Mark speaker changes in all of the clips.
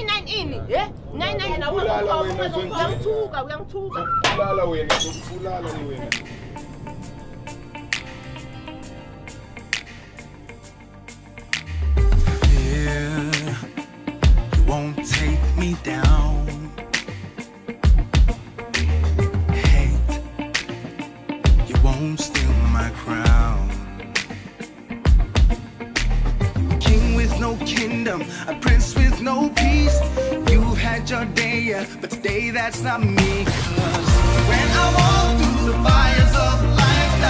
Speaker 1: Nine ini, eh? Nine na uyangithuka.
Speaker 2: Kulala wena, kulala ni wena.
Speaker 3: Fear won't take me down. Hate, you won't steal my crown. King with no kingdom, a prince with no peace. You've had your day, yeah, but today that's not me. 'Cause when I walk through the fires of life, I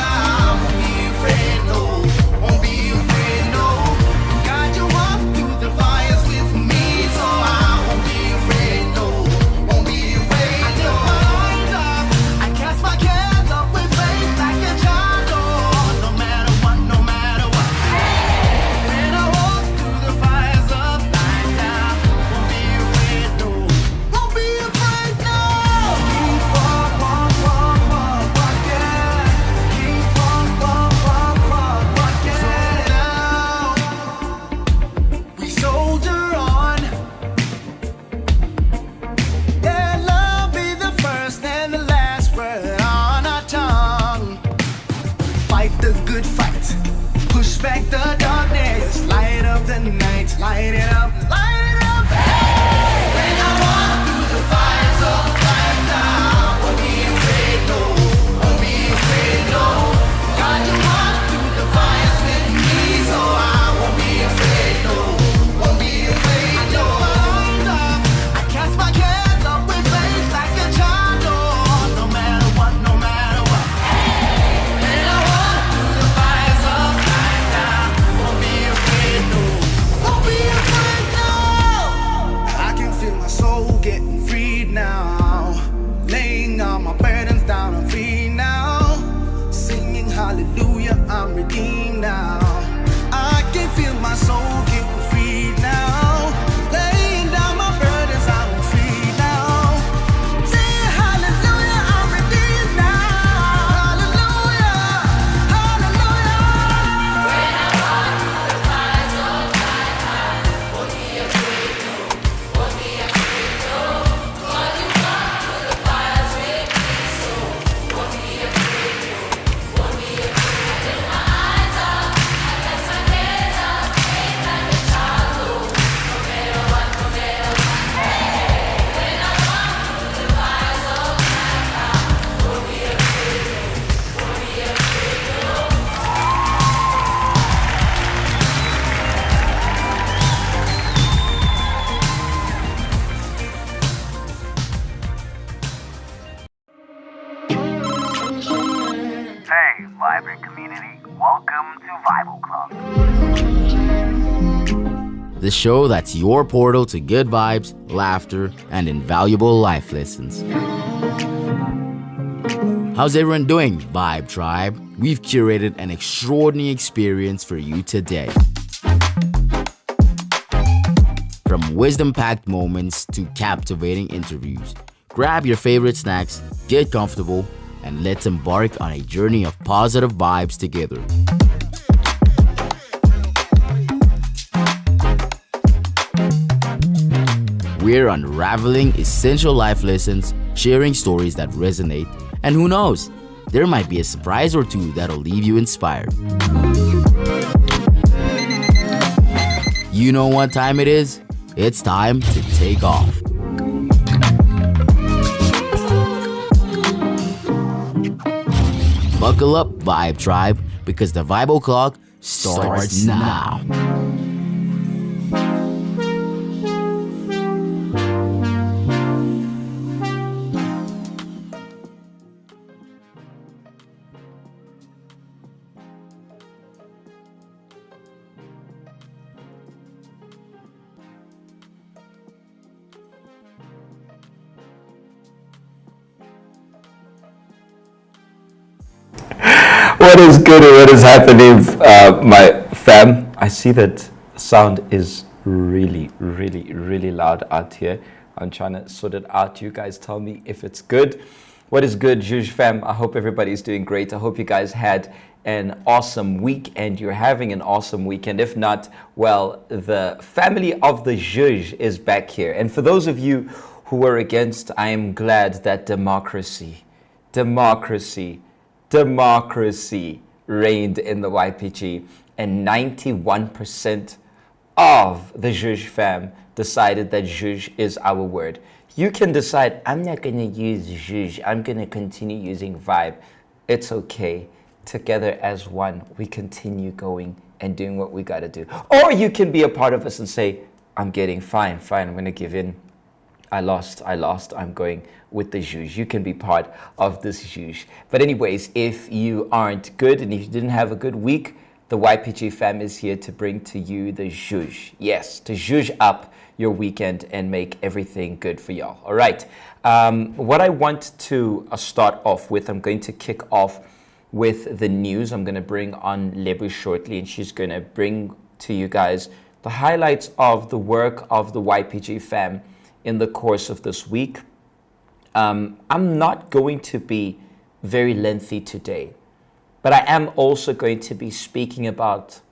Speaker 3: won't be afraid, no. Won't be afraid, no. God, you walk through the fires with me, so I won't be afraid, no. Won't be afraid, no. I cast my cares up with faith like a child, oh, no matter what, no matter what. When I walk through the fires of life, I won't be afraid, no. Won't be afraid, no. Keep on, yeah. Keep on, yeah. So now we soldier on. Yeah, love be the first and the last word on our tongue. Fight the good fight, push back the darkness, light up the night, light it up, light it up. When I walk through the fires of life, I won't be afraid, no, won't be afraid, no. God, you walk through the fires with me, so I won't be afraid, no, won't be afraid, no. I cast my cares up with faith like a child, oh, no matter what, no matter what. When I walk through the fires of life, I won't be afraid, no, won't be afraid, no. I can feel my soul getting freed now, laying all my burdens down on free now, singing hallelujah, I'm redeemed now. I can feel my soul getting freed now, laying down my burdens, I'm free now, singing hallelujah, I'm redeemed now, hallelujah, hallelujah.
Speaker 4: Hey, vibrant community, welcome to Bible Club.
Speaker 5: The show that's your portal to good vibes, laughter, and invaluable life lessons. How's everyone doing, Vibe Tribe? We've curated an extraordinary experience for you today. From wisdom-packed moments to captivating interviews, grab your favorite snacks, get comfortable, and let's embark on a journey of positive vibes together. We're unraveling essential life lessons, sharing stories that resonate, and who knows, there might be a surprise or two that'll leave you inspired. You know what time it is? It's time to take off. Buckle up, Vibe Tribe, because the Vibe O'Clock starts now.
Speaker 6: What is good and what is happening, my fam? I see that sound is really loud out here. I'm trying to sort it out. You guys tell me if it's good. What is good, Juge fam? I hope everybody's doing great. I hope you guys had an awesome week and you're having an awesome weekend. If not, well, the family of the Zhuge is back here. And for those of you who were against, I am glad that democracy reigned in the YPG, and 91% of the Zhuge fam decided that Zhuge is our word. You can decide, I'm not going to use Zhuge, I'm going to continue using Vibe. It's okay. Together as one, we continue going and doing what we got to do. Or you can be a part of us and say, I'm getting fine, I'm going to give in. I lost, I'm going with the Zhuge. You can be part of this Zhuge. But anyways, if you aren't good and if you didn't have a good week, the YPG fam is here to bring to you the Zhuge. Yes, to Zhuge up your weekend and make everything good for y'all. All right. What I want to start off with, I'm going to kick off with the news. I'm going to bring on Lebu shortly, and she's going to bring to you guys the highlights of the work of the YPG fam in the course of this week. I'm not going to be very lengthy today, but I am also going to be speaking about,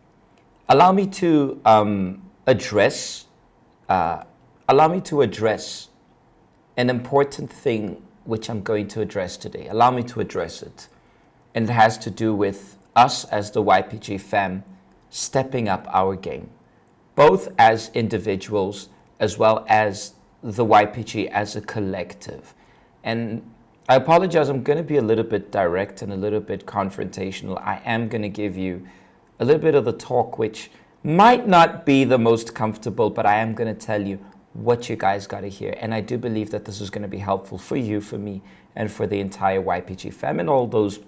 Speaker 6: allow me to address an important thing which I'm going to address today. Allow me to address it. And it has to do with us as the YPG fam stepping up our game, both as individuals as well as the YPG as a collective. And I apologize, I'm going to be a little bit direct and a little bit confrontational. I am going to give you a little bit of the talk, which might not be the most comfortable, but I am going to tell you what you guys got to hear. And I do believe that this is going to be helpful for you, for me, and for the entire YPG fam and all those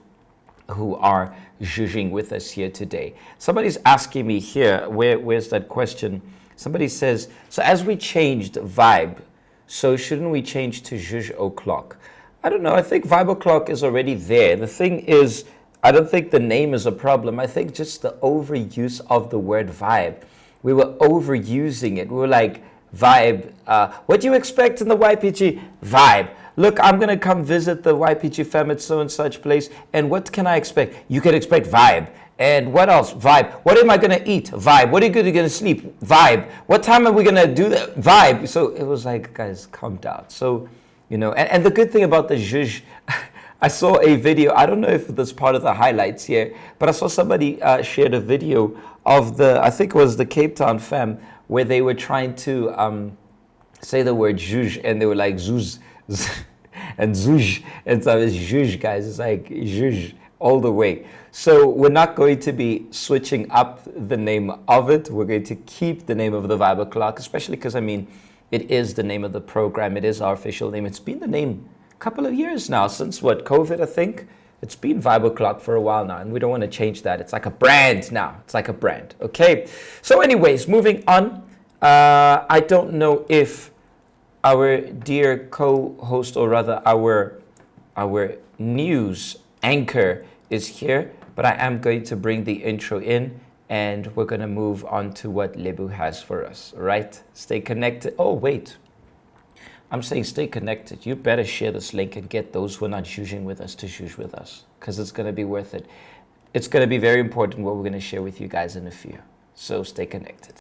Speaker 6: who are zhuzhing with us here today. Somebody's asking me here, where's that question? Somebody says, so as we changed Vibe, so shouldn't we change to Zhuge O'Clock? I don't know. I think Vibe O'Clock is already there. The thing is, I don't think the name is a problem. I think just the overuse of the word vibe. We were overusing it. We were like, vibe. What do you expect in the YPG? Vibe. Look, I'm going to come visit the YPG fam at so and such place. And what can I expect? You can expect vibe. And what else? Vibe. What am I going to eat? Vibe. What are you going to sleep? Vibe. What time are we going to do that? Vibe. So it was like, guys, calm down. So, you know, and the good thing about the Zhuge, I saw a video. I don't know if that's part of the highlights here, but I saw somebody shared a video of I think it was the Cape Town fam, where they were trying to say the word Zhuge, and they were like Zuz and Zhuge. And so it's Zhuge, guys. It's like Zhuge all the way. So we're not going to be switching up the name of it. We're going to keep the name of the Vibe O'Clock, especially because, I mean, it is the name of the program. It is our official name. It's been the name a couple of years now, since what, COVID, I think. It's been Vibe O'Clock for a while now, and we don't want to change that. It's like a brand now. It's like a brand, okay? So anyways, moving on. I don't know if our dear co-host, or rather our news anchor is here, but I am going to bring the intro in, and we're going to move on to what Lebu has for us, all right? Stay connected. Oh, wait. I'm saying stay connected. You better share this link and get those who are not zhuzhing with us to zhuzh with us, because it's going to be worth it. It's going to be very important what we're going to share with you guys in a few. So stay connected.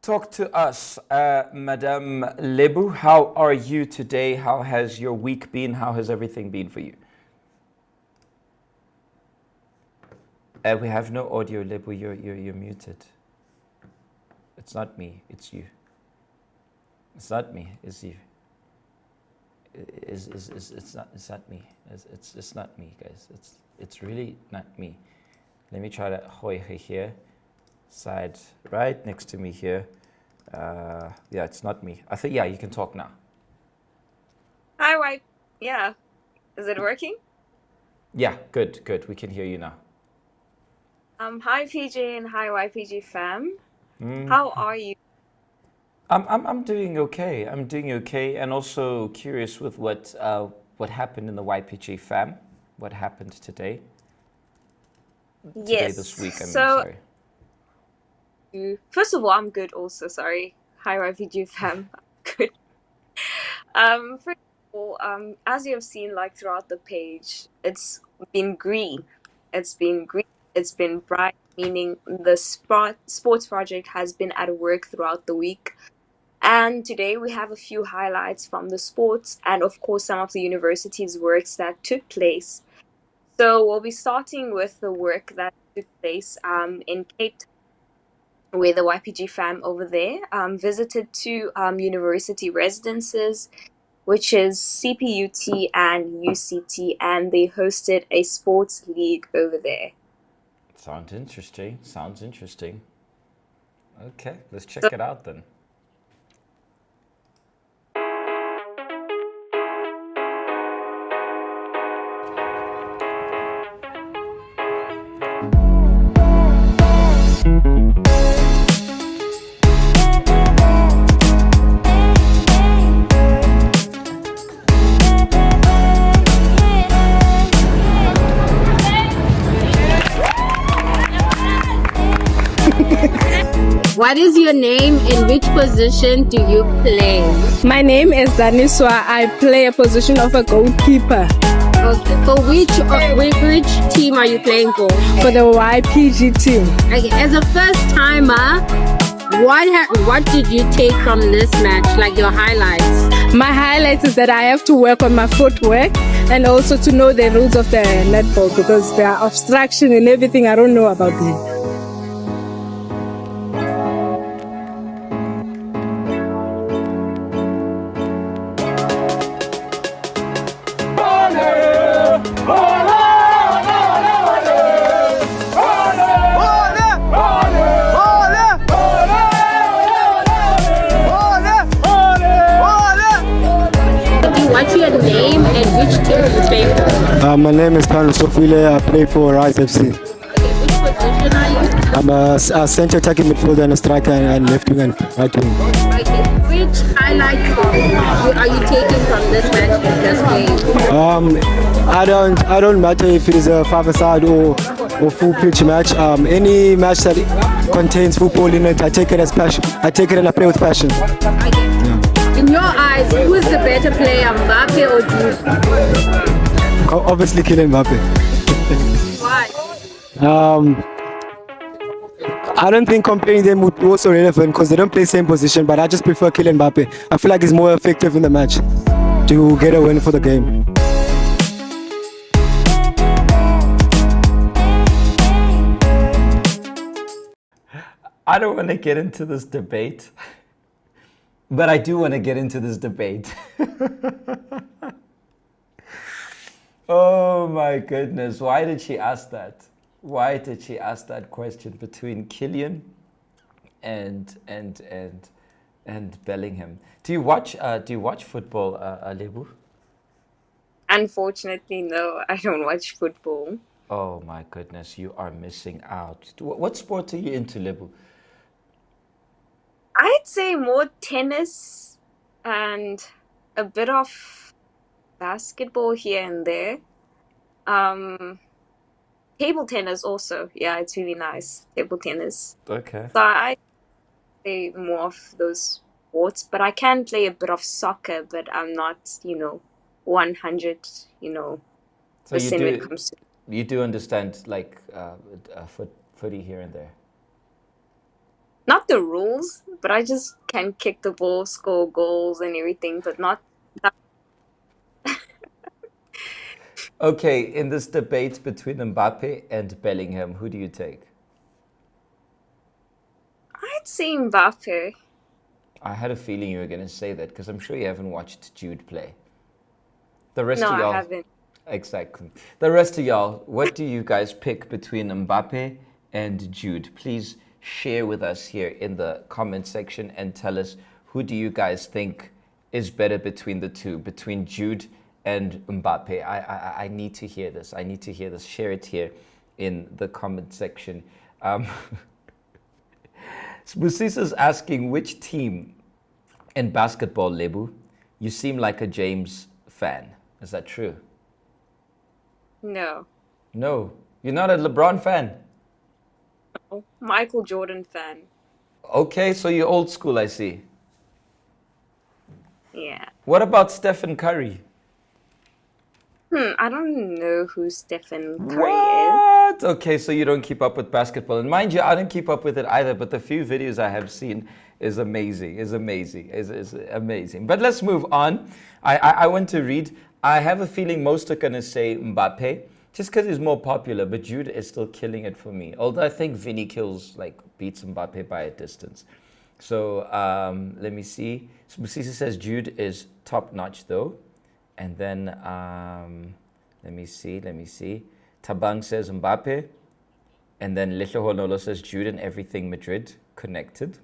Speaker 6: Talk to us, Madame Lebu. How are you today? How has your week been? How has everything been for you? We have no audio, Lebu. You're muted. It's not me. It's you. It's not me. It's you. It's not me. It's not me, guys. It's really not me. Let me try to hoy here. Side right next to me here. Yeah, it's not me. I think, yeah, you can talk now.
Speaker 7: Hi, White. Yeah. Is it working?
Speaker 6: Yeah, good. We can hear you now.
Speaker 7: Hi, PJ, and hi, YPG fam. How are you?
Speaker 6: I'm doing okay. I'm doing okay, and also curious with what happened in the YPG fam. What happened today? Today,
Speaker 7: Yes.
Speaker 6: this week. I mean,
Speaker 7: So,
Speaker 6: sorry.
Speaker 7: first of all, I'm good also. Sorry. Hi, YPG fam. Good. First of all, as you have seen, like throughout the page, it's been green. It's been green. It's been bright, meaning the sports project has been at work throughout the week. And today we have a few highlights from the sports and, of course, some of the university's works that took place. So we'll be starting with the work that took place in Cape Town, where the YPG fam over there visited two university residences, which is CPUT and UCT, and they hosted a sports league over there.
Speaker 6: Sounds interesting. Sounds interesting. Okay, let's check
Speaker 7: So-
Speaker 6: it out then.
Speaker 1: What is your name and which position do you play?
Speaker 8: My name is Daniswa. I play a position of a goalkeeper
Speaker 1: Okay. For which team are you playing for?
Speaker 8: for the YPG team.
Speaker 1: Okay. As a first timer, what did you take from this match? Like your highlights?
Speaker 8: My highlight is that I have to work on my footwork and also to know the rules of the netball because there are obstruction and everything I don't know about them.
Speaker 1: What's your name and which team do you play for?
Speaker 9: My name is Carlos Sofile. I play for Rise FC.
Speaker 1: Okay. Which position are you?
Speaker 9: I'm a center attacking midfielder and a striker and left wing and right wing.
Speaker 1: Okay. Which highlight are you taking from this match you just played?
Speaker 9: I don't matter if it is a five-a-side or full pitch match. Any match that contains football in it, I take it as passion. I take it and I play with passion.
Speaker 1: Okay. In your eyes, who is the better player, Mbappe or Jude?
Speaker 9: Obviously, Kylian Mbappe.
Speaker 1: Why?
Speaker 9: I don't think comparing them would be also relevant because they don't play same position. But I just prefer Kylian Mbappe. I feel like he's more effective in the match to get a win for the game.
Speaker 6: I don't want to get into this debate, but I do want to get into this debate. Oh my goodness, why did she ask that? Why did she ask that question between Kylian and Bellingham? Do you watch football, Lebu?
Speaker 7: Unfortunately, no, I don't watch football.
Speaker 6: Oh my goodness, you are missing out. What sport are you into, Lebu?
Speaker 7: I'd say more tennis and a bit of basketball here and there. Table tennis also. Yeah, it's really nice. Table tennis.
Speaker 6: Okay.
Speaker 7: So I play more of those sports, but I can play a bit of soccer, but I'm not, 100,
Speaker 6: So
Speaker 7: percent when it comes to.
Speaker 6: you do understand like footy here and there.
Speaker 7: Not the rules, but I just can kick the ball, score goals and everything, but not.
Speaker 6: Okay, in this debate between Mbappe and Bellingham, who do you take?
Speaker 7: I'd say Mbappe.
Speaker 6: I had a feeling you were going to say that because I'm sure you haven't watched Jude play. The rest
Speaker 7: No,
Speaker 6: of y'all,
Speaker 7: I haven't.
Speaker 6: exactly. The rest of y'all, what do you guys pick between Mbappe and Jude? Please share with us here in the comment section and tell us who do you guys think is better between the two, between Jude and Mbappe. I need to hear this. I need to hear this. Share it here in the comment section. Musisa's asking which team In basketball, Lebu, you seem like a James fan. Is that true?
Speaker 7: No.
Speaker 6: No. You're not a LeBron fan?
Speaker 7: Michael Jordan fan.
Speaker 6: Okay, so you're old school, I see.
Speaker 7: Yeah.
Speaker 6: What about Stephen Curry?
Speaker 7: I don't know who Stephen Curry is.
Speaker 6: What? Okay, so you don't keep up with basketball. And mind you, I don't keep up with it either, but the few videos I have seen is amazing, is amazing. But let's move on. I want to read. I have a feeling most are going to say Mbappe, just because he's more popular, but Jude is still killing it for me. Although I think Vinny beats Mbappe by a distance. So let me see. Musisi says Jude is top notch though. And then, let me see. Tabang says Mbappe. And then Little Honolo says Jude and everything Madrid connected.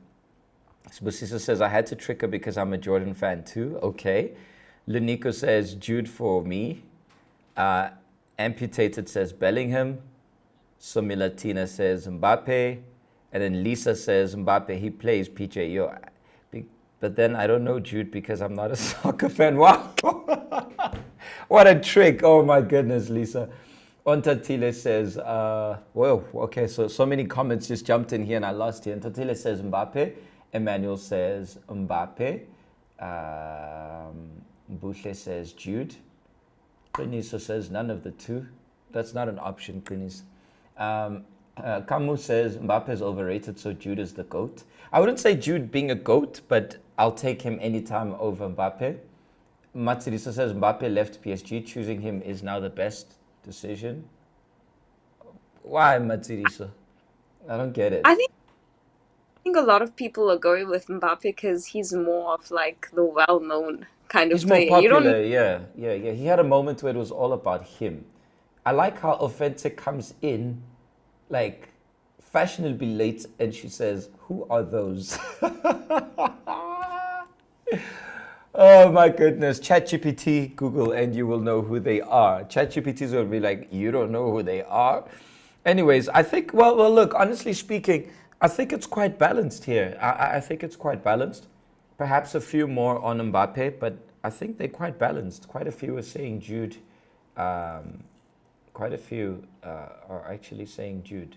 Speaker 6: Musisi says, I had to trick her because I'm a Jordan fan too. Okay. Lunico says Jude for me. Amputated says Bellingham. Somilatina says Mbappe. And then Lisa says Mbappe, he plays PJ. But then I don't know Jude because I'm not a soccer fan. Wow. What a trick. Oh my goodness, Lisa. Ontatile says, whoa, okay, so many comments just jumped in here and I lost here. Ontatile says Mbappe. Emmanuel says Mbappe. Boucher says Jude. Kliniso says none of the two. That's not an option, Klinis. Camus says Mbappe is overrated, so Jude is the GOAT. I wouldn't say Jude being a GOAT, but I'll take him anytime over Mbappe. Matsirisa says Mbappe left PSG. Choosing him is now the best decision. Why, Matsirisa? I don't get it.
Speaker 7: I think a lot of people are going with Mbappe because he's more of like the well-known kind of
Speaker 6: He's more
Speaker 7: player.
Speaker 6: popular, yeah. He had a moment where it was all about him. I like how Offensive comes in, like, fashionably late, and she says, who are those? Oh my goodness. ChatGPT, Google, and you will know who they are. ChatGPT is going to be like, you don't know who they are? Anyways, I think, well, look, honestly speaking, I think it's quite balanced here. I think it's quite balanced. Perhaps a few more on Mbappe, but I think they're quite balanced. Quite a few are saying Jude. Quite a few are actually saying Jude.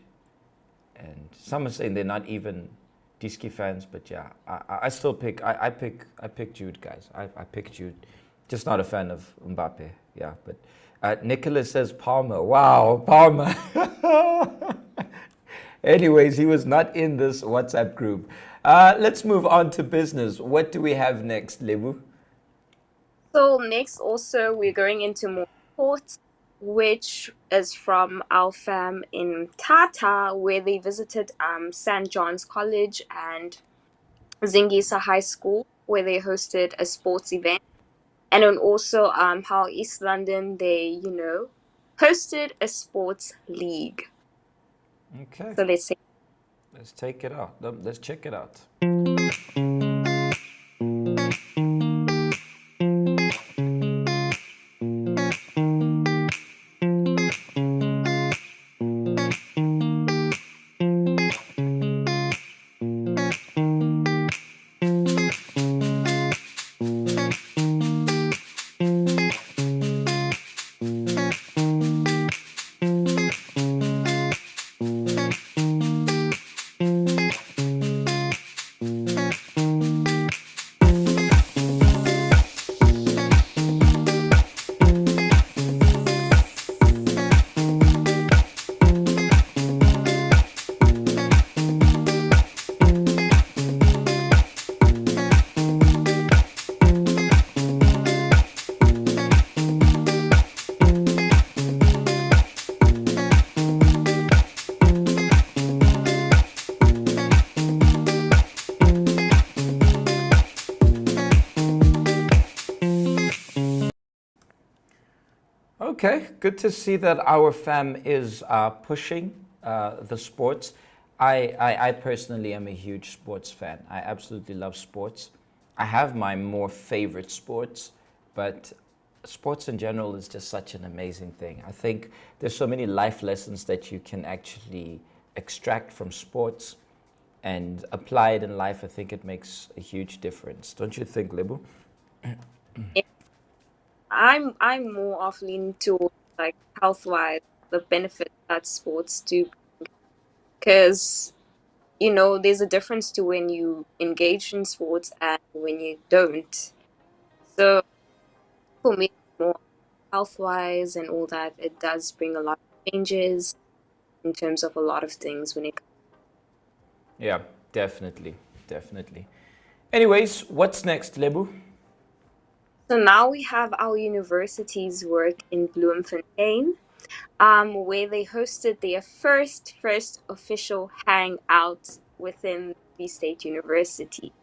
Speaker 6: And some are saying they're not even Diski fans, but yeah, I still pick, I pick Jude, guys. I pick Jude. Just not a fan of Mbappe, yeah. But Nicholas says Palmer. Wow, Palmer. Anyways, he was not in this WhatsApp group. Let's move on to business. What do we have next, Lebu?
Speaker 7: So next also we're going into more sports, which is from our fam in Tata, where they visited St. John's College and Zingisa High School, where they hosted a sports event. And then also how East London, they, hosted a sports league.
Speaker 6: Okay.
Speaker 7: So let's see.
Speaker 6: Let's take it out. Let's check it out. Okay, good to see that our fam is pushing the sports. I personally am a huge sports fan. I absolutely love sports. I have my more favorite sports, but sports in general is just such an amazing thing. I think there's so many life lessons that you can actually extract from sports. and applied in life, I think it makes a huge difference. Don't you think, Lebu?
Speaker 7: I'm more of leaning towards like health wise the benefit that sports do, because there's a difference to when you engage in sports and when you don't. So for me, more health wise and all that, it does bring a lot of changes in terms of a lot of things when it.
Speaker 6: Yeah, definitely. Anyways, what's next, Lebu?
Speaker 7: So now we have our university's work in Bloemfontein, where they hosted their first official hangout within the State University.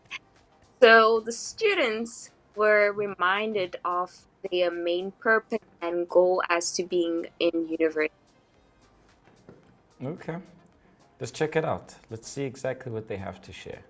Speaker 7: So the students were reminded of their main purpose and goal as to being in university.
Speaker 6: Okay, let's check it out. Let's see exactly what they have to share.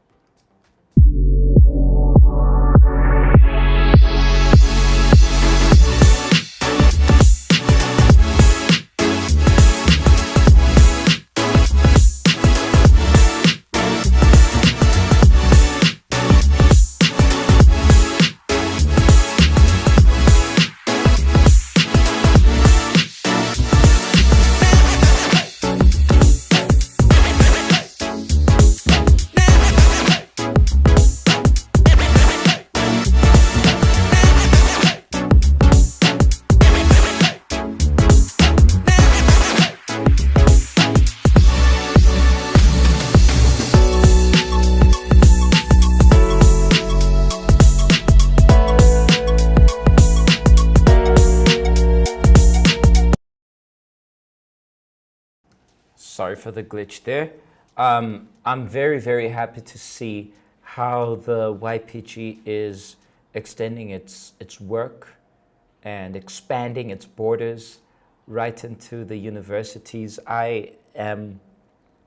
Speaker 6: Sorry for the glitch there. I'm very, very happy to see how the YPG is extending its work and expanding its borders right into the universities. I am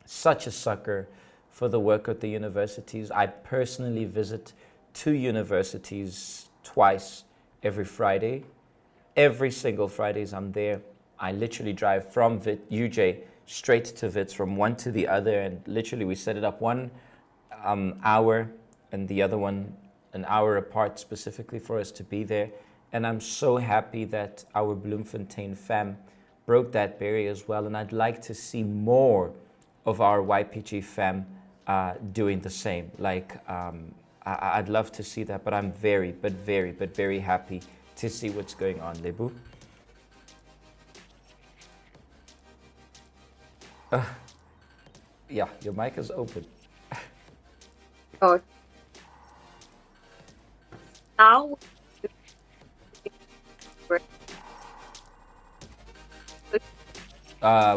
Speaker 6: such a sucker for the work at the universities. I personally visit 2 universities twice every Friday. Every single Fridays I'm there. I literally drive from UJ straight to Wits, from one to the other, and literally we set it up 1 hour and the other one an hour apart specifically for us to be there. And I'm so happy that our Bloemfontein fam broke that barrier as well, and I'd like to see more of our YPG fam doing the same. I'd love to see that, but I'm very happy to see what's going on, Lebu. Yeah, your mic is open.
Speaker 7: Oh. Now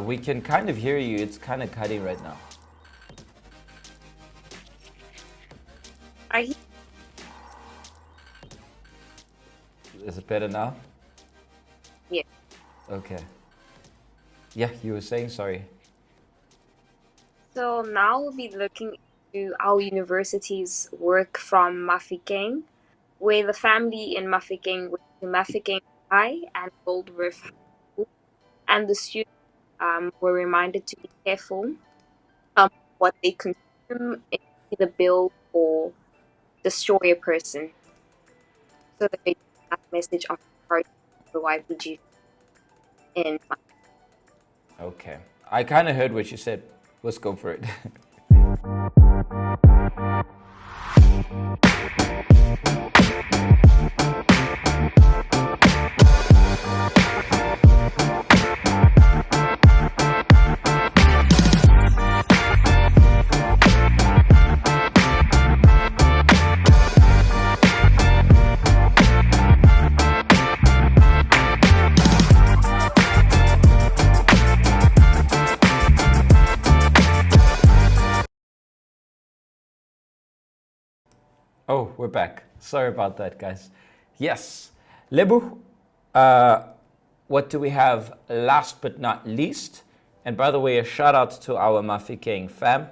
Speaker 6: we can kind of hear you. It's kind of cutting right now. Is it better now?
Speaker 7: Yeah.
Speaker 6: Okay. Yeah, you were saying, sorry.
Speaker 7: So now we'll be looking into our university's work from Mafikeng, where the family in Mafikeng went to Mafikeng High and Goldworth High School, and the students were reminded to be careful what they consume, either build or destroy a person. So that they get that message of part of the YPG.
Speaker 6: Okay, I kind of heard what you said. Let's go for it. Oh, we're back. Sorry about that, guys. Yes, Lebu, what do we have last but not least? And by the way, a shout out to our Mafikeng fam.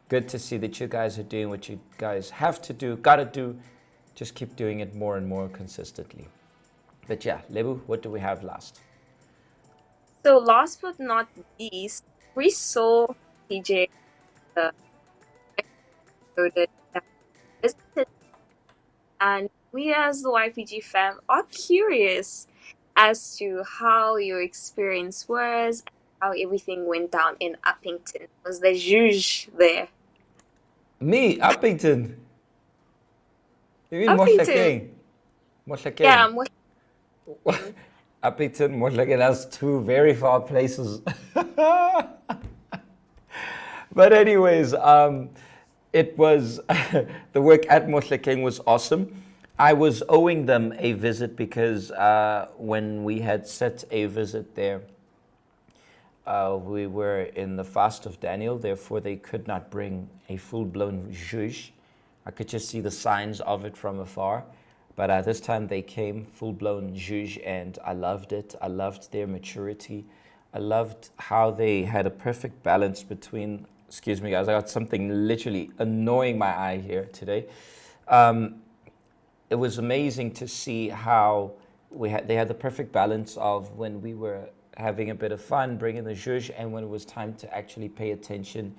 Speaker 6: Good to see that you guys are doing what you guys have to do, gotta do. Just keep doing it more and more consistently. But yeah, Lebu, what do we have last?
Speaker 7: So last but not least, we saw PJ uploaded that visited, and we as the YPG fam are curious as to how your experience was, and how everything went down in Uppington. Was the juge there?
Speaker 6: Me, Uppington. You mean
Speaker 7: Uppington.
Speaker 6: Mohlakeng?
Speaker 7: Yeah,
Speaker 6: Mohlakeng. Uppington, Mohlakeng, that's two very far places. But anyways, it was, the work at Mohlakeng was awesome. I was owing them a visit because when we had set a visit there, we were in the fast of Daniel, therefore they could not bring a full-blown juge. I could just see the signs of it from afar. But this time they came full-blown juge, and I loved it. I loved their maturity. I loved how they had a perfect balance between, excuse me guys, I got something literally annoying my eye here today. It was amazing to see how they had the perfect balance of when we were having a bit of fun, bringing the juge, and when it was time to actually pay attention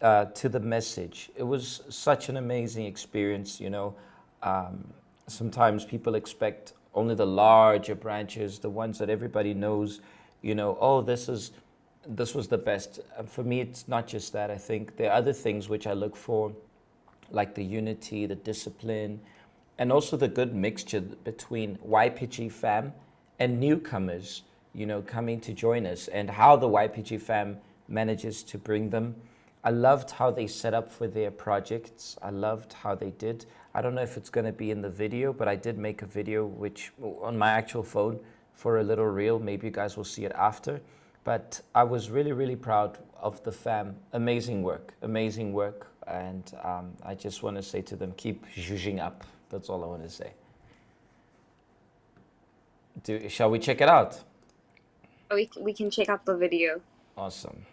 Speaker 6: to the message. It was such an amazing experience, you know. Sometimes people expect only the larger branches, the ones that everybody knows, you know, oh, this was the best. For me, it's not just that. I think there are other things which I look for, like the unity, the discipline, and also the good mixture between YPG fam and newcomers, you know, coming to join us, and how the YPG fam manages to bring them. I loved how they set up for their projects. I loved how they did. I don't know if it's going to be in the video, but I did make a video which on my actual phone for a little reel. Maybe you guys will see it after. But I was really, really proud of the fam. Amazing work, amazing work. And I just want to say to them, keep zhuzhing up. That's all I want to say. Shall we check it out?
Speaker 7: We can check out the video.
Speaker 6: Awesome.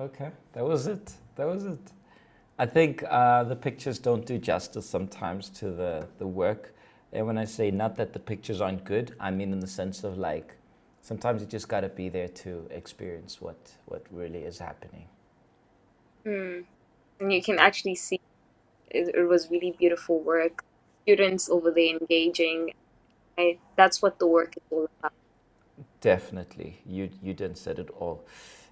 Speaker 6: Okay, that was it. That was it. I think the pictures don't do justice sometimes to the work. And when I say not that the pictures aren't good, I mean in the sense of like, sometimes you just got to be there to experience what really is happening.
Speaker 7: And you can actually see it was really beautiful work. Students over there engaging. That's what the work is all about.
Speaker 6: Definitely. You didn't said it all.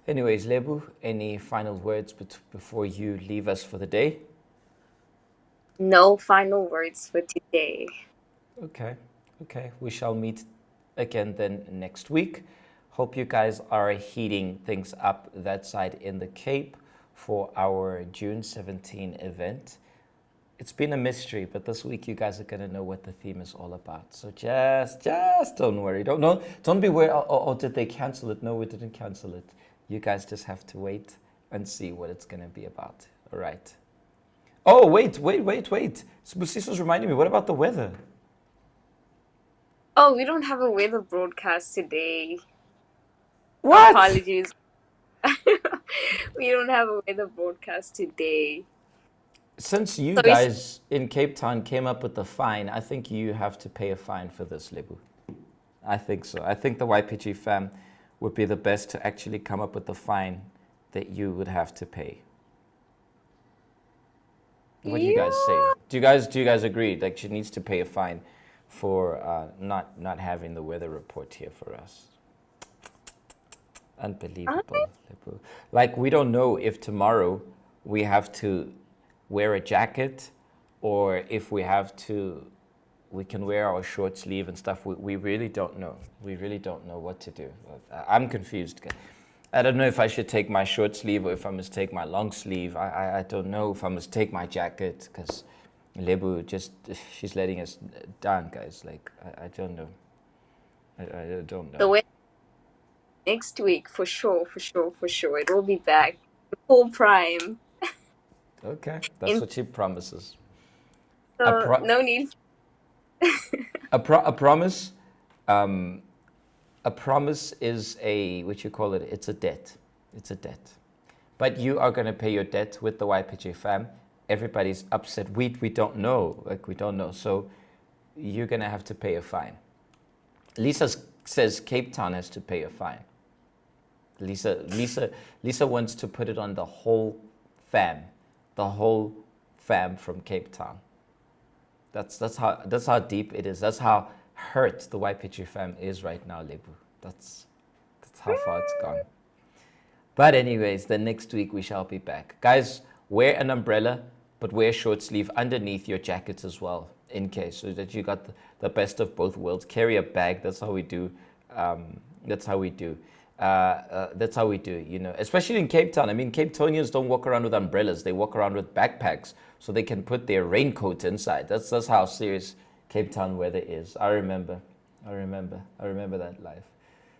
Speaker 6: Anyways, Lebu, any final words before you leave us for the day?
Speaker 7: No final words for today.
Speaker 6: Okay. We shall meet again then next week. Hope you guys are heating things up that side in the Cape for our June 17 event. It's been a mystery, but this week you guys are going to know what the theme is all about. So just don't worry. Don't be worried, oh, did they cancel it? No, we didn't cancel it. You guys just have to wait and see what it's going to be about. All right. Oh, wait. Siso's reminding me, what about the weather?
Speaker 7: Oh, we don't have a weather broadcast today.
Speaker 6: What?
Speaker 7: Apologies. We don't have a weather broadcast today.
Speaker 6: Since you guys in Cape Town came up with the fine, I think you have to pay a fine for this, Lebu. I think so. I think the YPG fam would be the best to actually come up with the fine that you would have to pay. What do you guys say? Do you guys agree? Like she needs to pay a fine for not having the weather report here for us. Unbelievable. Like we don't know if tomorrow we have to wear a jacket or if we can wear our short sleeve and stuff. We really don't know. We really don't know what to do. I'm confused. I don't know if I should take my short sleeve or if I must take my long sleeve. I don't know if I must take my jacket because Lebu she's letting us down, guys. Like, I don't know. I don't know.
Speaker 7: The way next week, for sure. It will be back. Full prime.
Speaker 6: Okay, that's what she promises.
Speaker 7: So no need.
Speaker 6: A promise, a promise is what you call it? It's a debt. It's a debt. But you are going to pay your debt with the YPG fam. Everybody's upset. We don't know. We don't know. So you're going to have to pay a fine. Lisa says Cape Town has to pay a fine. Lisa wants to put it on the whole fam from Cape Town. That's how deep it is. That's how hurt the YPG fam is right now, Lebu. That's how far it's gone. But anyways, the next week we shall be back. Guys, wear an umbrella, but wear short sleeve underneath your jackets as well, in case, so that you got the best of both worlds. Carry a bag. That's how we do. That's how we do. You know, especially in Cape Town. I mean, Cape Townians don't walk around with umbrellas. They walk around with backpacks so they can put their raincoat inside. That's how serious Cape Town weather is. I remember that life.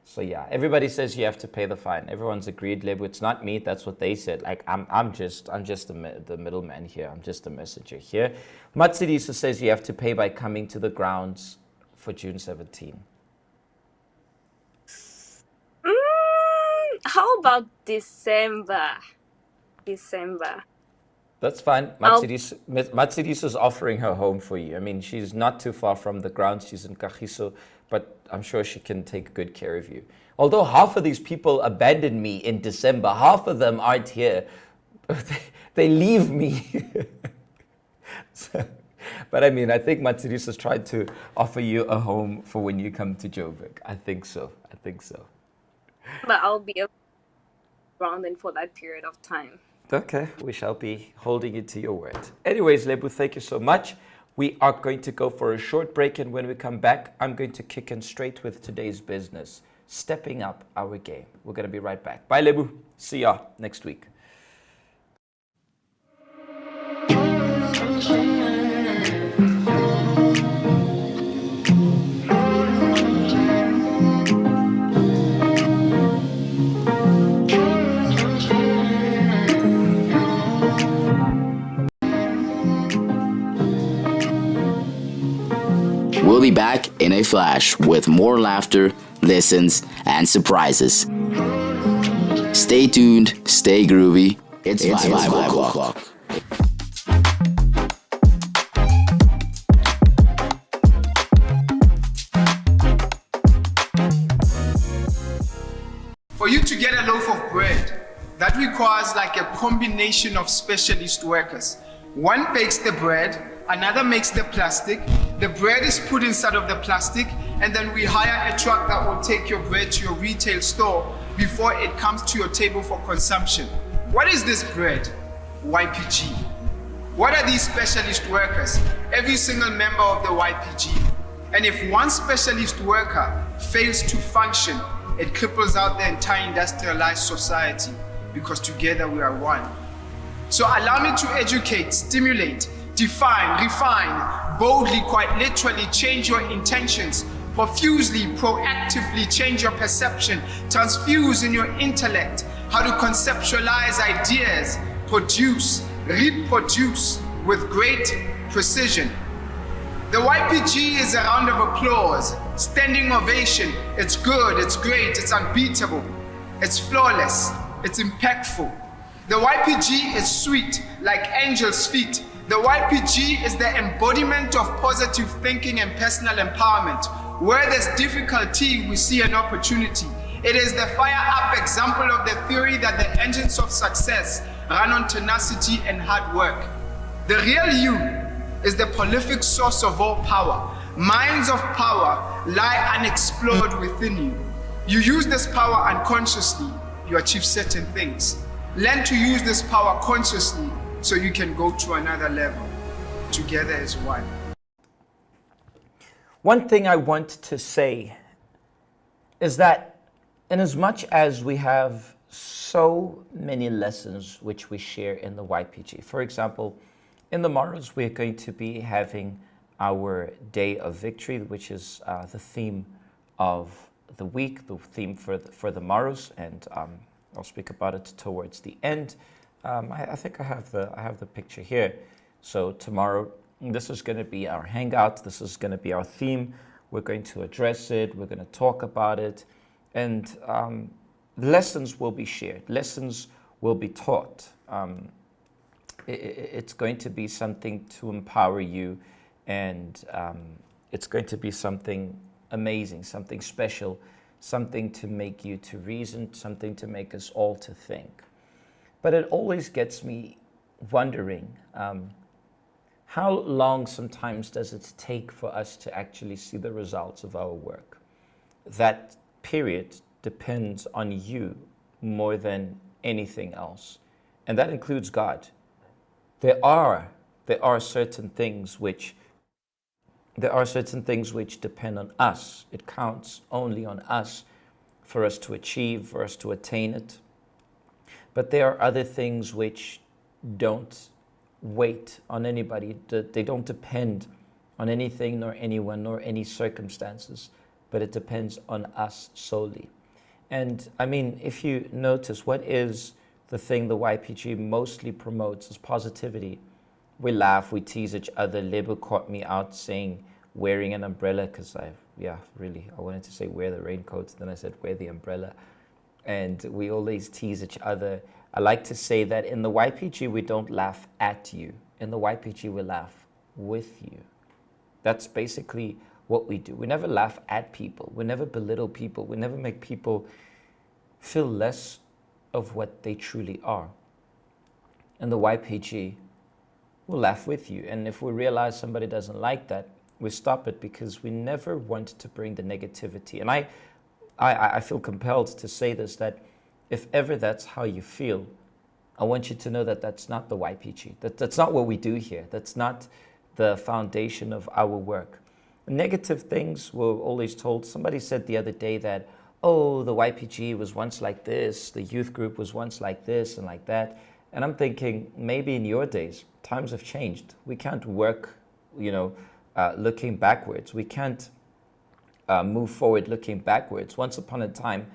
Speaker 6: So yeah, everybody says you have to pay the fine. Everyone's agreed, Lebu. It's not me. That's what they said. Like I'm just the middleman here. I'm just the messenger here. Matsidisa says you have to pay by coming to the grounds for June 17.
Speaker 7: How about December?
Speaker 6: That's fine. Matsidisa is offering her home for you. I mean, she's not too far from the grounds. She's in Kagiso, but I'm sure she can take good care of you. Although half of these people abandon me in December, half of them aren't here. They leave me. But I mean, I think Matsidisa's tried to offer you a home for when you come to Joburg. I think so.
Speaker 7: But I'll be around then for that period of time.
Speaker 6: Okay, we shall be holding you to your word. Anyways, Lebu, thank you so much. We are going to go for a short break, and when we come back, I'm going to kick in straight with today's business, stepping up our game. We're going to be right back. Bye, Lebu. See ya next week.
Speaker 5: We'll be back in a flash with more laughter, lessons, and surprises. Stay tuned, stay groovy. It's 5 o'clock.
Speaker 2: For you to get a loaf of bread, that requires like a combination of specialist workers. One bakes the bread, another makes the plastic. The bread is put inside of the plastic, and then we hire a truck that will take your bread to your retail store before it comes to your table for consumption. What is this bread? YPG. What are these specialist workers? Every single member of the YPG. And if one specialist worker fails to function, it cripples out the entire industrialized society, because together we are one. So allow me to educate, stimulate, define, refine, boldly, quite literally change your intentions, profusely, proactively change your perception, transfuse in your intellect, how to conceptualize ideas, produce, reproduce with great precision. The YPG is a round of applause, standing ovation. It's good, it's great, it's unbeatable, it's flawless, it's impactful. The YPG is sweet, like angels' feet. The YPG is the embodiment of positive thinking and personal empowerment. Where there's difficulty, we see an opportunity. It is the fire-up example of the theory that the engines of success run on tenacity and hard work. The real you is the prolific source of all power. Mines of power lie unexplored within you. You use this power unconsciously, you achieve certain things. Learn to use this power consciously so you can go to another level. Together as one.
Speaker 6: One thing I want to say is that in as much as we have so many lessons which we share in the YPG, for example, in the morrows we're going to be having our Day of Victory, which is the theme of the week, the theme for the morrows, and I'll speak about it towards the end. I think I have the picture here. So tomorrow, this is going to be our hangout. This is going to be our theme. We're going to address it. We're going to talk about it, and lessons will be shared. Lessons will be taught. It's going to be something to empower you, and it's going to be something amazing, something special, something to make you to reason, something to make us all to think. But it always gets me wondering, how long sometimes does it take for us to actually see the results of our work? That period depends on you more than anything else. And that includes God. There are certain things which depend on us. It counts only on us for us to achieve, for us to attain it. But there are other things which don't wait on anybody. They don't depend on anything, nor anyone, nor any circumstances, but it depends on us solely. And I mean, if you notice, what is the thing the YPG mostly promotes is positivity. We laugh, we tease each other. Lebo caught me out saying, wearing an umbrella, because I wanted to say wear the raincoat, then I said wear the umbrella. And we always tease each other. I like to say that in the YPG, we don't laugh at you. In the YPG, we laugh with you. That's basically what we do. We never laugh at people. We never belittle people. We never make people feel less of what they truly are. And the YPG will laugh with you. And if we realize somebody doesn't like that, we stop it, because we never want to bring the negativity. And I feel compelled to say this, that if ever that's how you feel, I want you to know that that's not the YPG. That's not what we do here. That's not the foundation of our work. Negative things we're always told. Somebody said the other day that, oh, the YPG was once like this, the youth group was once like this and like that. And I'm thinking, maybe in your days, times have changed. We can't work, looking backwards. We can't move forward looking backwards. Once upon a time,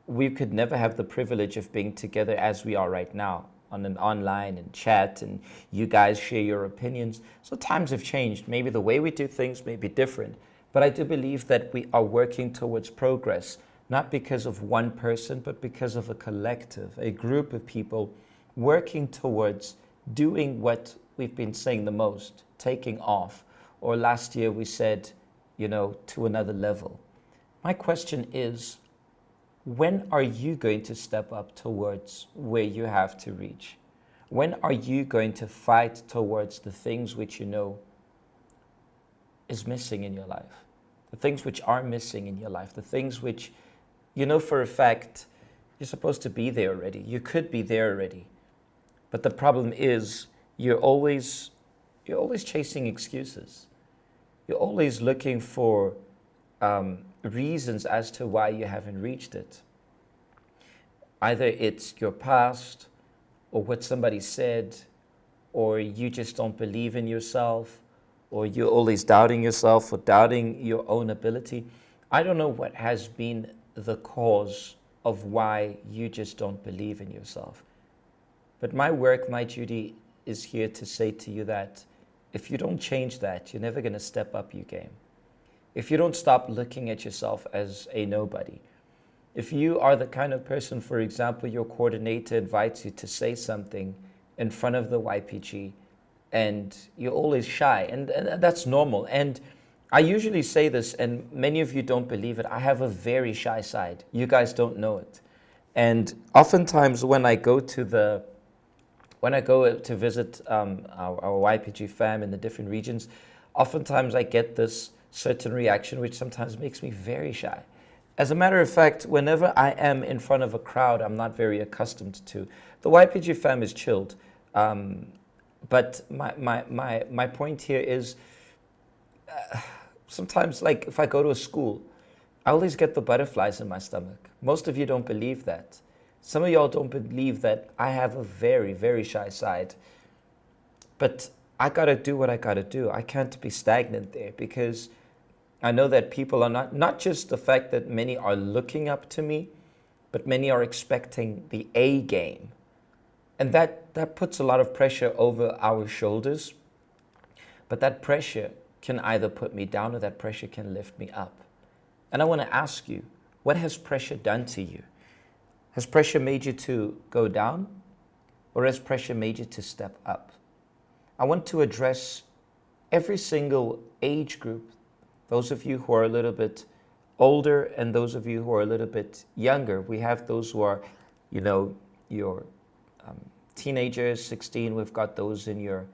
Speaker 6: we could never have the privilege of being together as we are right now, on an online and chat, and you guys share your opinions. So times have changed. Maybe the way we do things may be different, but I do believe that we are working towards progress, not because of one person, but because of a collective, a group of people working towards doing what we've been saying the most, taking off. Or last year we said, to another level. My question is, when are you going to step up towards where you have to reach? When are you going to fight towards the things which you know is missing in your life? The things which are missing in your life, the things which you know for a fact you're supposed to be there already. You could be there already. But the problem is you're always chasing excuses. You're always looking for reasons as to why you haven't reached it. Either it's your past, or what somebody said, or you just don't believe in yourself, or you're always doubting yourself or doubting your own ability. I don't know what has been the cause of why you just don't believe in yourself. But my work, my duty is here to say to you that if you don't change that, you're never going to step up your game. If you don't stop looking at yourself as a nobody, if you are the kind of person, for example, your coordinator invites you to say something in front of the YPG and you're always shy, and that's normal. And I usually say this, and many of you don't believe it, I have a very shy side. You guys don't know it. And oftentimes when I go to visit our YPG fam in the different regions, oftentimes I get this certain reaction which sometimes makes me very shy. As a matter of fact, whenever I am in front of a crowd I'm not very accustomed to. The YPG fam is chilled, but my point here is sometimes, like if I go to a school, I always get the butterflies in my stomach. Most of you don't believe that. Some of y'all don't believe that I have a very, very shy side. But I gotta do what I gotta do. I can't be stagnant there, because I know that people are not just the fact that many are looking up to me, but many are expecting the A game. And that puts a lot of pressure over our shoulders. But that pressure can either put me down or that pressure can lift me up. And I want to ask you, what has pressure done to you? Has pressure made you to go down, or has pressure made you to step up? I want to address every single age group, those of you who are a little bit older and those of you who are a little bit younger. We have those who are, your teenagers, 16. We've got those in your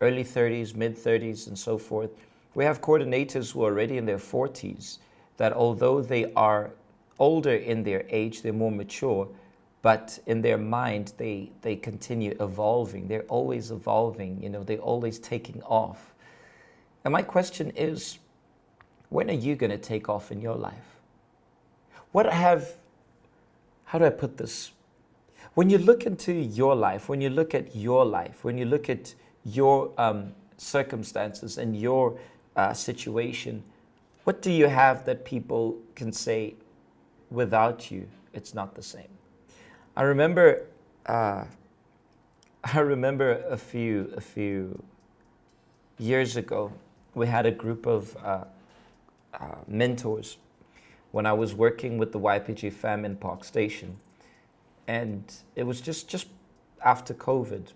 Speaker 6: early 30s, mid 30s, and so forth. We have coordinators who are already in their 40s, that although they are older in their age, they're more mature, but in their mind, they continue evolving. They're always evolving, they're always taking off. And my question is, when are you going to take off in your life? How do I put this? When you look into your life, when you look at your life, when you look at your circumstances and your situation, what do you have that people can say, without you, it's not the same? I remember a few years ago, we had a group of mentors when I was working with the YPG fam in Park Station. And it was just after COVID.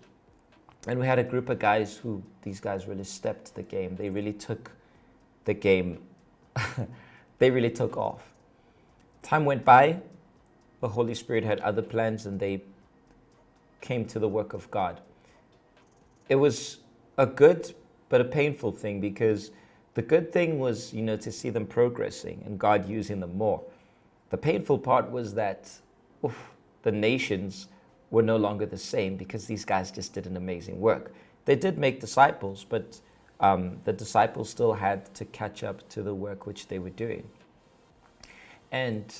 Speaker 6: And we had a group of guys these guys really stepped the game. They really took the game, they really took off. Time went by, the Holy Spirit had other plans, and they came to the work of God. It was a good but a painful thing, because the good thing was, to see them progressing and God using them more. The painful part was that the nations were no longer the same, because these guys just did an amazing work. They did make disciples, but the disciples still had to catch up to the work which they were doing. And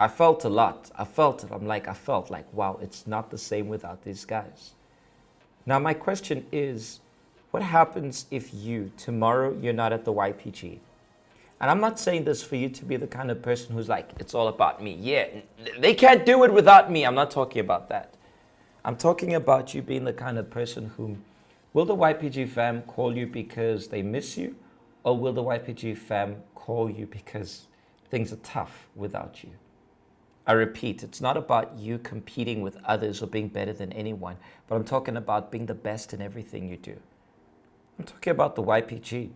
Speaker 6: I felt a lot. I felt like, wow, it's not the same without these guys. Now, my question is, what happens if tomorrow you're not at the YPG? And I'm not saying this for you to be the kind of person who's like, it's all about me. Yeah, they can't do it without me. I'm not talking about that. I'm talking about you being the kind of person whom, will the YPG fam call you because they miss you? Or will the YPG fam call you because things are tough without you? I repeat, it's not about you competing with others or being better than anyone, but I'm talking about being the best in everything you do. I'm talking about the YPG,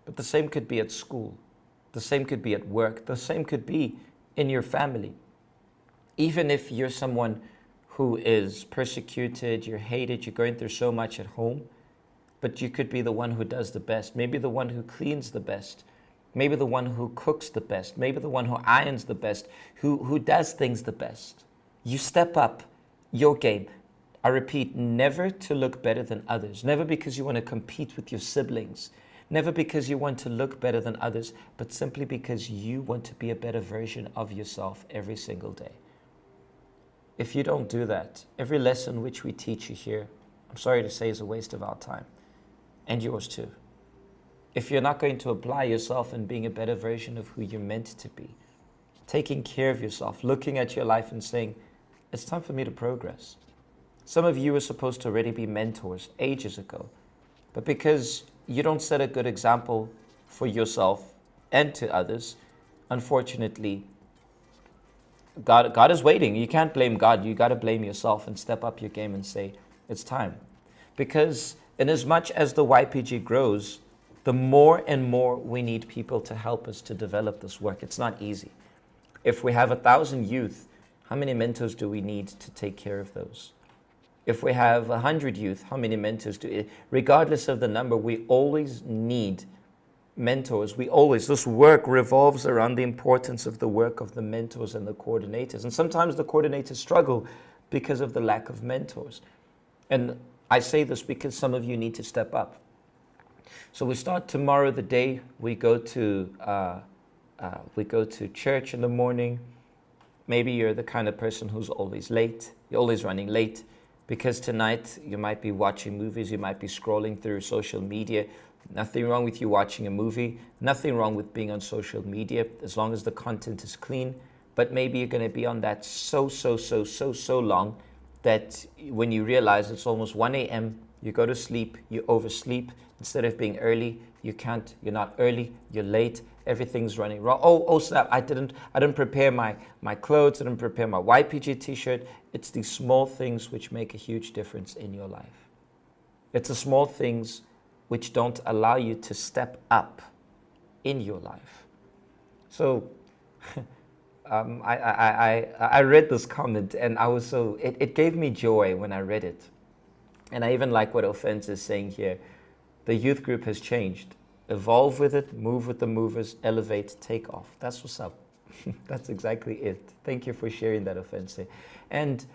Speaker 6: but the same could be at school. The same could be at work. The same could be in your family. Even if you're someone who is persecuted, you're hated, you're going through so much at home, but you could be the one who does the best. Maybe the one who cleans the best. Maybe the one who cooks the best. Maybe the one who irons the best, who does things the best. You step up your game. I repeat, never to look better than others. Never because you want to compete with your siblings. Never because you want to look better than others, but simply because you want to be a better version of yourself every single day. If you don't do that, every lesson which we teach you here, I'm sorry to say, is a waste of our time. And yours too. If you're not going to apply yourself in being a better version of who you're meant to be, taking care of yourself, looking at your life and saying, it's time for me to progress. Some of you were supposed to already be mentors ages ago, but because you don't set a good example for yourself and to others, unfortunately, God is waiting. You can't blame God. You got to blame yourself and step up your game and say, it's time. Because in as much as the YPG grows, the more and more we need people to help us to develop this work. It's not easy. If we have 1,000 youth, how many mentors do we need to take care of those? If we have 100 youth, how many mentors regardless of the number, we always need mentors. This work revolves around the importance of the work of the mentors and the coordinators. And sometimes the coordinators struggle because of the lack of mentors. And I say this because some of you need to step up. So we start tomorrow, the day we go to church in the morning. Maybe you're the kind of person who's always late. You're always running late. Because tonight you might be watching movies, you might be scrolling through social media. Nothing wrong with you watching a movie, nothing wrong with being on social media, as long as the content is clean. But maybe you're going to be on that so long that when you realize it's almost 1 a.m., you go to sleep, you oversleep. Instead of being early, you're not early, you're late, everything's running wrong. Oh snap, I didn't prepare my clothes, I didn't prepare my YPG t-shirt. It's these small things which make a huge difference in your life. It's the small things which don't allow you to step up in your life. So I read this comment and it gave me joy when I read it. And I even like what Offense is saying here. The youth group has changed. Evolve with it, move with the movers, elevate, take off. That's what's up. That's exactly it. Thank you for sharing that, Offense. And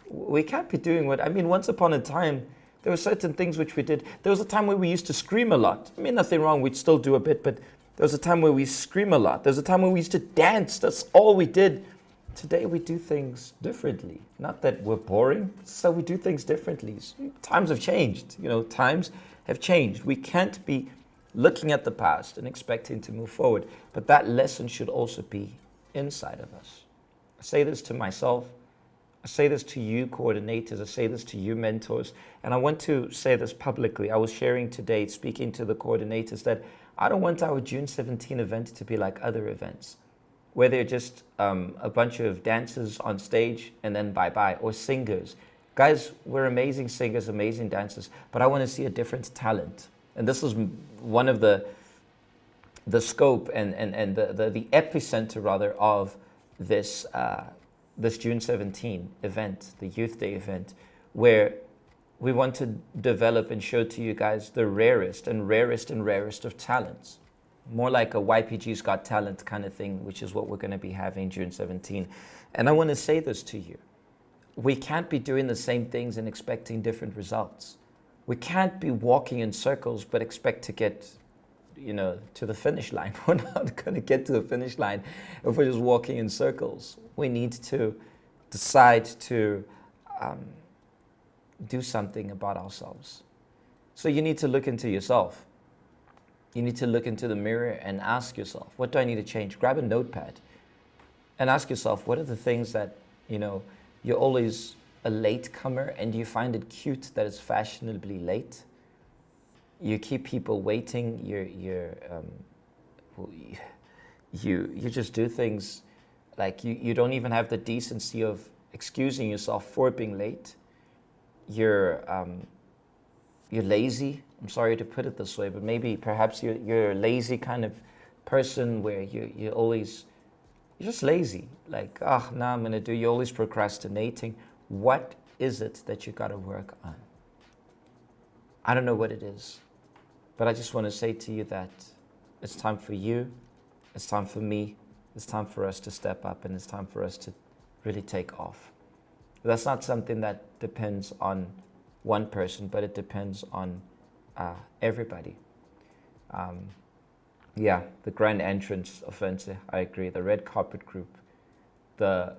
Speaker 6: we can't be doing once upon a time, there were certain things which we did. There was a time where we used to scream a lot. Nothing wrong, we'd still do a bit, but there was a time where we scream a lot. There was a time where we used to dance. That's all we did. Today we do things differently. Not that we're boring, so we do things differently. Times have changed. Times have changed. We can't be looking at the past and expecting to move forward. But that lesson should also be inside of us. I say this to myself. I say this to you coordinators. I say this to you mentors. And I want to say this publicly. I was sharing today, speaking to the coordinators, that I don't want our June 17 event to be like other events, where they're just a bunch of dancers on stage and then bye-bye, or singers. Guys, we're amazing singers, amazing dancers, but I want to see a different talent. And this is one of the scope and the epicenter, rather, of this June 17 event, the Youth Day event, where we want to develop and show to you guys the rarest and rarest and rarest of talents. More like a YPG's Got Talent kind of thing, which is what we're going to be having June 17. And I want to say this to you. We can't be doing the same things and expecting different results. We can't be walking in circles but expect to get, to the finish line. We're not going to get to the finish line if we're just walking in circles. We need to decide to do something about ourselves. So you need to look into yourself. You need to look into the mirror and ask yourself, what do I need to change? Grab a notepad and ask yourself, what are the things that, you're always a latecomer and you find it cute that it's fashionably late? You keep people waiting. You just do things like you don't even have the decency of excusing yourself for being late. You're lazy. I'm sorry to put it this way, but perhaps you're a lazy kind of person where you're just lazy. Like, now I'm going to do, you're always procrastinating. What is it that you got to work on? I don't know what it is, but I just want to say to you that it's time for you, it's time for me, it's time for us to step up, and it's time for us to really take off. That's not something that depends on one person, but it depends on everybody. The grand entrance offense, I agree. The red carpet group, the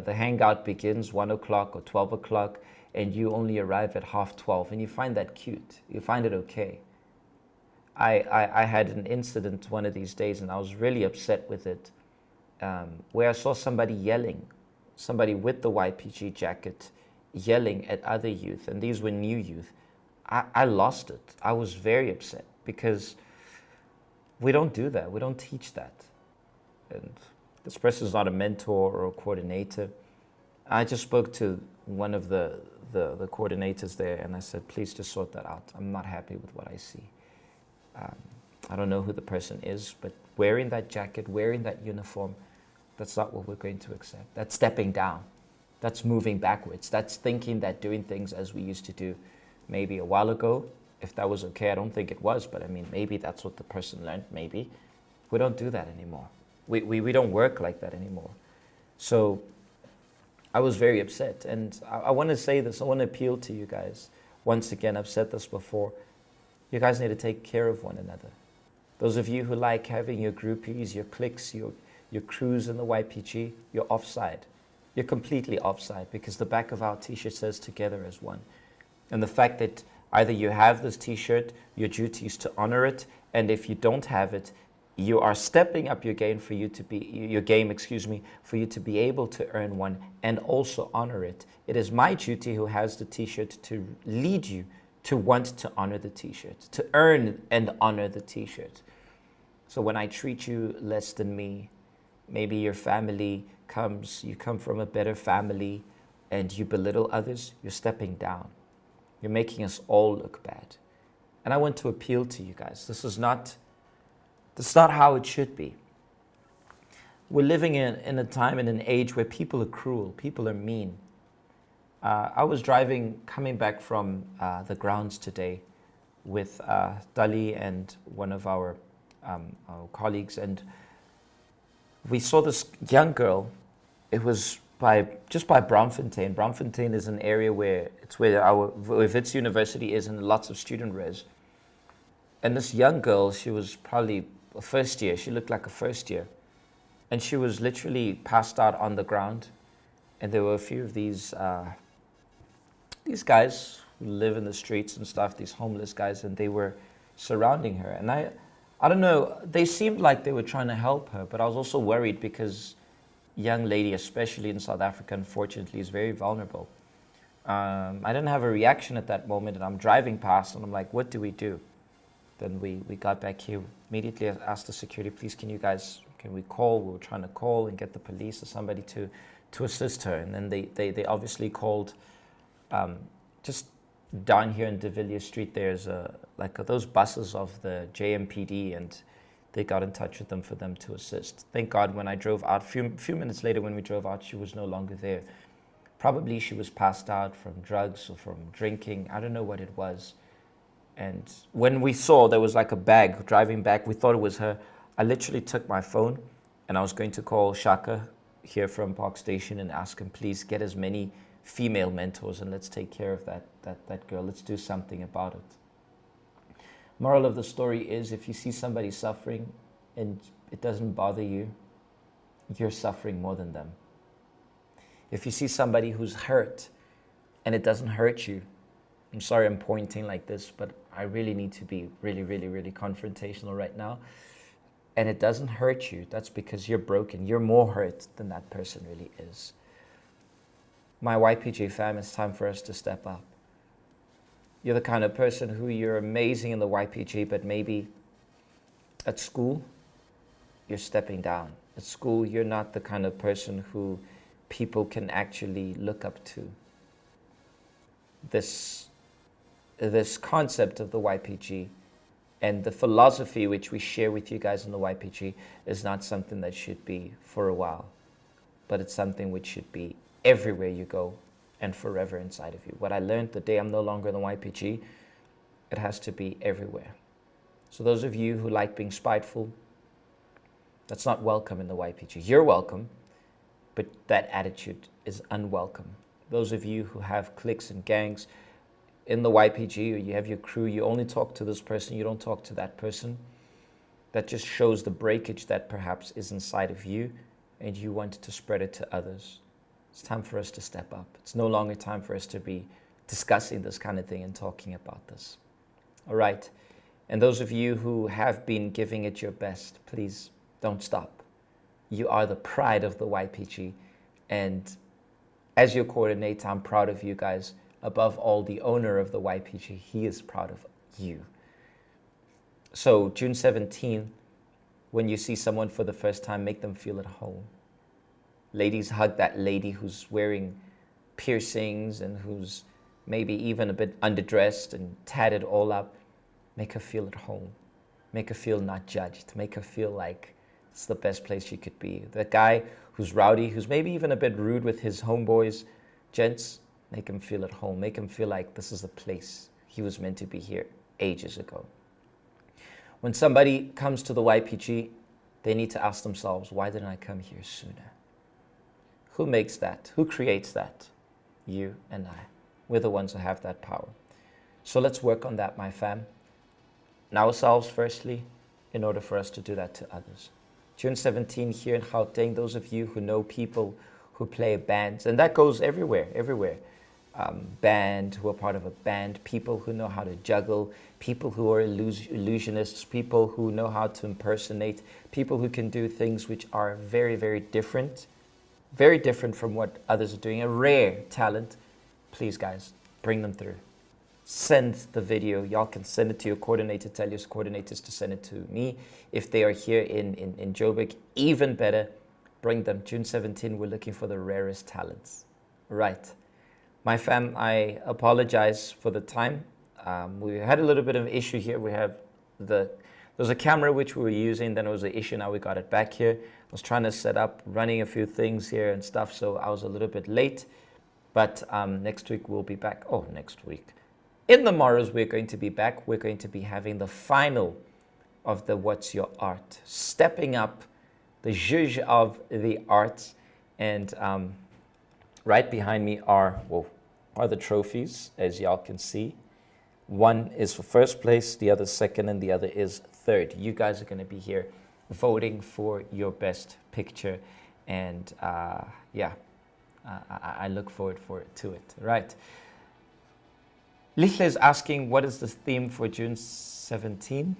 Speaker 6: hangout begins 1 o'clock or 12 o'clock, and you only arrive at 12:30, and you find that cute. You find it okay. I had an incident one of these days, and I was really upset with it, where I saw somebody yelling, somebody with the YPG jacket yelling at other youth, and these were new youth. I lost it. I was very upset because we don't do that. We don't teach that. And this person is not a mentor or a coordinator. I just spoke to one of the coordinators there, and I said, please just sort that out. I'm not happy with what I see. I don't know who the person is, but wearing that jacket, wearing that uniform, that's not what we're going to accept. That's stepping down. That's moving backwards. That's thinking that doing things as we used to do maybe a while ago, if that was okay. I don't think it was, but maybe that's what the person learned, maybe. We don't do that anymore. We don't work like that anymore. So I was very upset, and I want to say this. I want to appeal to you guys. Once again, I've said this before. You guys need to take care of one another. Those of you who like having your groupies, your cliques, your crews in the YPG, you're offside. You're completely offside, because the back of our t-shirt says together as one. And the fact that either you have this t-shirt, your duty is to honor it, and if you don't have it, You are stepping up your game for you to be for you to be able to earn one and also honor it. It is my duty who has the t-shirt to lead you to want to honor the t-shirt, to earn and honor the t-shirt. So when I treat you less than me, maybe your family you come from a better family and you belittle others, you're stepping down. You're making us all look bad. And I want to appeal to you guys. This is not how it should be. We're living in a time and an age where people are cruel, people are mean. I was coming back from the grounds today with Dali and one of our colleagues, and we saw this young girl. It was just by Braamfontein. Braamfontein is an area where our Wits University is, and lots of student res. And this young girl, she was probably a first year. She looked like a first year. And she was literally passed out on the ground. And there were a few of these guys who live in the streets and stuff, these homeless guys, and they were surrounding her. And I don't know, they seemed like they were trying to help her, but I was also worried because young lady, especially in South Africa, unfortunately, is very vulnerable. I didn't have a reaction at that moment, and I'm driving past, and I'm like, what do we do? Then we got back here, immediately asked the security, please, can we call? We were trying to call and get the police or somebody to assist her. And then they obviously called, just down here in De Villiers Street, there's those buses of the JMPD, and they got in touch with them for them to assist. Thank God when I drove out, few minutes later when we drove out, she was no longer there. Probably she was passed out from drugs or from drinking. I don't know what it was. And when we saw there was like a bag driving back, we thought it was her. I literally took my phone and I was going to call Shaka here from Park Station and ask him, please get as many female mentors and let's take care of that girl. Let's do something about it. Moral of the story is, if you see somebody suffering and it doesn't bother you, you're suffering more than them. If you see somebody who's hurt and it doesn't hurt you, I'm sorry I'm pointing like this, but I really need to be really, really, really confrontational right now. And it doesn't hurt you, that's because you're broken. You're more hurt than that person really is. My YPG fam, it's time for us to step up. You're the kind of person who you're amazing in the YPG, but maybe at school, you're stepping down. At school, you're not the kind of person who people can actually look up to. This concept of the YPG and the philosophy which we share with you guys in the YPG is not something that should be for a while, but it's something which should be everywhere you go and forever inside of you. What I learned the day I'm no longer in the YPG, it has to be everywhere. So those of you who like being spiteful, that's not welcome in the YPG. You're welcome, but that attitude is unwelcome. Those of you who have cliques and gangs in the YPG, or you have your crew, you only talk to this person, you don't talk to that person. That just shows the breakage that perhaps is inside of you, and you want to spread it to others. It's time for us to step up. It's no longer time for us to be discussing this kind of thing and talking about this. All right. And those of you who have been giving it your best, please don't stop. You are the pride of the YPG. And as your coordinator, I'm proud of you guys. Above all, the owner of the YPG, he is proud of you. So June 17, when you see someone for the first time, make them feel at home. Ladies, hug that lady who's wearing piercings and who's maybe even a bit underdressed and tatted all up. Make her feel at home. Make her feel not judged. Make her feel like it's the best place she could be. That guy who's rowdy, who's maybe even a bit rude with his homeboys, gents, make him feel at home. Make him feel like this is the place he was meant to be here ages ago. When somebody comes to the YPG, they need to ask themselves, why didn't I come here sooner? Who makes that? Who creates that? You and I. We're the ones who have that power. So let's work on that, my fam. And ourselves firstly, in order for us to do that to others. June 17 here in Gauteng, those of you who know people who play bands, and that goes everywhere. band, who are part of a band, people who know how to juggle, people who are illusionists, people who know how to impersonate, people who can do things which are very, very different from what others are doing, a rare talent. Please, guys, bring them through. Send the video. Y'all can send it to your coordinator. Tell your coordinators to send it to me. If they are here in Joburg, even better, bring them. June 17, we're looking for the rarest talents. Right. My fam, I apologize for the time. We had a little bit of an issue here. There was a camera which we were using, then it was an issue, now we got it back here. I was trying to set up, running a few things here and stuff, so I was a little bit late. But next week we'll be back. Oh, next week. In the morrows, we're going to be back. We're going to be having the final of the What's Your Art? Stepping up the zhuzh of the arts. And right behind me are the trophies, as y'all can see. One is for first place, the other second, and the other is third. You guys are going to be here voting for your best picture. And I look forward to it. Right. Lihle is asking, what is the theme for June 17?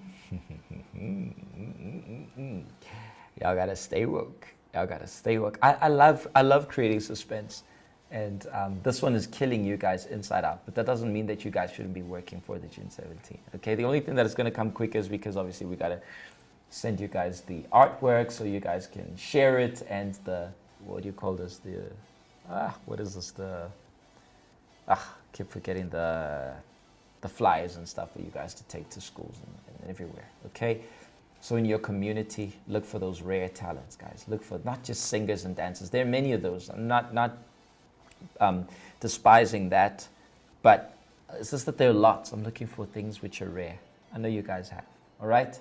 Speaker 6: Y'all gotta stay woke. Y'all gotta stay woke. I love creating suspense. And this one is killing you guys inside out. But that doesn't mean that you guys shouldn't be working for the June 17. Okay, the only thing that is going to come quick is because obviously we got to send you guys the artwork so you guys can share it. And the, what do you call this? What is this? Keep forgetting the flyers and stuff for you guys to take to schools and everywhere. Okay, so in your community, look for those rare talents, guys. Look for not just singers and dancers. There are many of those. I'm not despising that, but it's just that there are lots. I'm looking for things which are rare. I know you guys have. All right.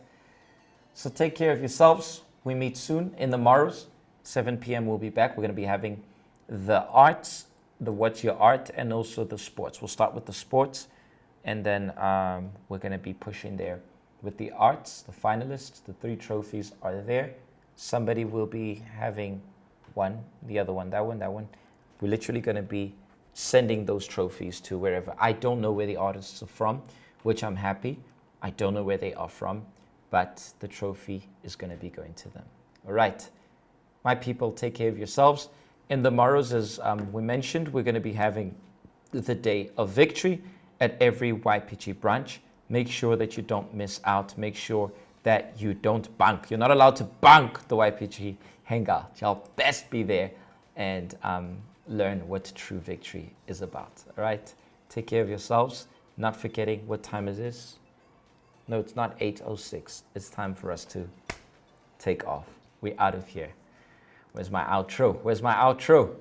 Speaker 6: So take care of yourselves. We meet soon in the morrows. 7 p.m. we'll be back. We're going to be having the arts, the What's Your Art, and also the sports. We'll start with the sports, and then we're going to be pushing there with the arts. The finalists, the 3 trophies are there. Somebody will be having one, the other one, that one. We're literally going to be sending those trophies to wherever. I don't know where the artists are from, which I'm happy. I don't know where they are from, but the trophy is going to be going to them. All right. My people, take care of yourselves. In the morrows, as we mentioned, we're going to be having the day of victory at every YPG branch. Make sure that you don't miss out. Make sure that you don't bunk. You're not allowed to bunk the YPG hangout. Y'all best be there and learn what true victory is about. All right. Take care of yourselves. Not forgetting what time it is. No, it's not 8:06. It's time for us to take off. We're out of here. Where's my outro?